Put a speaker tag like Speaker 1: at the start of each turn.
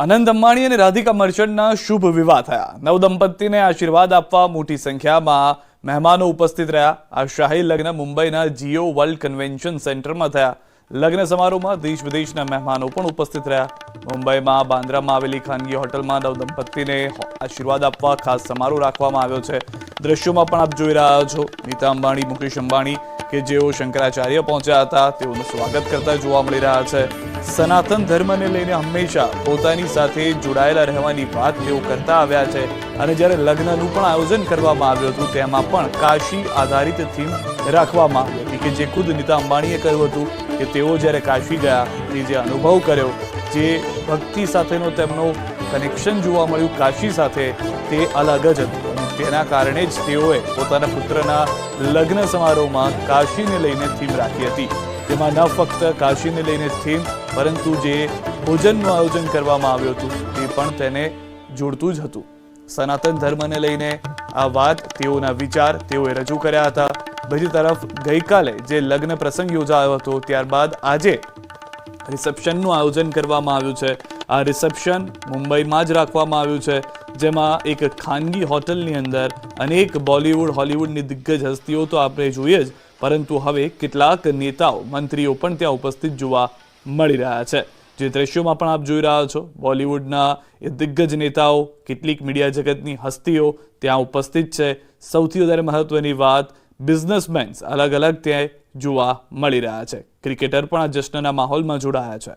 Speaker 1: આનંદ અંબાણી અને રાધિકા મર્ચન્ટના શુભ વિવાહ થયા। નવદંપતિને આશીર્વાદ આપવા મોટી સંખ્યામાં મહેમાનો ઉપસ્થિત રહ્યા। આ શાહી લગ્ન મુંબઈના જીઓ વર્લ્ડ કન્વેન્શન સેન્ટરમાં થયા। લગ્ન સમારોહમાં દેશ વિદેશના મહેમાનો પણ ઉપસ્થિત રહ્યા। મુંબઈમાં બાંદ્રામાં આવેલી ખાનગી હોટલમાં નવદંપતિને આશીર્વાદ આપવા ખાસ સમારોહ રાખવામાં આવ્યો છે। દ્રશ્યોમાં પણ આપ જોઈ રહ્યા છો નીતા અંબાણી, મુકેશ અંબાણી કે જેઓ શંકરાચાર્ય પહોંચ્યા હતા તેઓનું સ્વાગત કરતા જોવા મળી રહ્યા છે। સનાતન ધર્મને લઈને હંમેશા પોતાની સાથે જોડાયેલા રહેવાની વાત તેઓ કરતા આવ્યા છે અને જ્યારે લગ્નનું પણ આયોજન કરવામાં આવ્યું હતું તેમાં પણ કાશી આધારિત થીમ રાખવામાં આવી હતી કે જે ખુદ નીતા અંબાણીએ કહ્યું હતું કે તેઓ જ્યારે કાશી ગયા તે જે અનુભવ કર્યો, જે ભક્તિ સાથેનો તેમનો કનેક્શન જોવા મળ્યું કાશી સાથે, તે અલગ જ હતું। તેના કારણે જ તેઓએ પોતાના પુત્રના લગ્ન સમારોહમાં કાશીને લઈને થીમ રાખી હતી, જેમાં ન ફક્ત કાશીને લઈને થીમ પરંતુ જે ભોજનનું આયોજન કરવામાં આવ્યું હતું તે પણ તેને જોડતું જ હતું। સનાતન ધર્મને લઈને આ વાત, તેઓના વિચાર તેઓએ રજૂ કર્યા હતા। બીજી તરફ ગઈકાલે જે લગ્ન પ્રસંગ યોજાયો હતો ત્યારબાદ આજે રિસેપ્શનનું આયોજન કરવામાં આવ્યું છે। આ રિસેપ્શન મુંબઈમાં જ રાખવામાં આવ્યું છે, જેમાં એક ખાનગી હોટલની અંદર અનેક બોલિવૂડ, હોલિવૂડની દિગ્ગજ હસ્તીઓ તો આપણે જોઈએ જ, પરંતુ હવે કેટલાક નેતાઓ, મંત્રીઓ પણ ત્યાં ઉપસ્થિત જોવા મળી રહ્યા છે। જે દ્રશ્યોમાં પણ આપ જોઈ રહ્યા છો, બોલિવૂડના એ દિગ્ગજ નેતાઓ, કેટલીક મીડિયા જગતની હસ્તીઓ ત્યાં ઉપસ્થિત છે। સૌથી વધારે મહત્વની વાત, બિઝનેસમેન્સ અલગ અલગ ત્યાં જોવા મળી રહ્યા છે। ક્રિકેટર પણ આ જશ્નના માહોલમાં જોડાયા છે।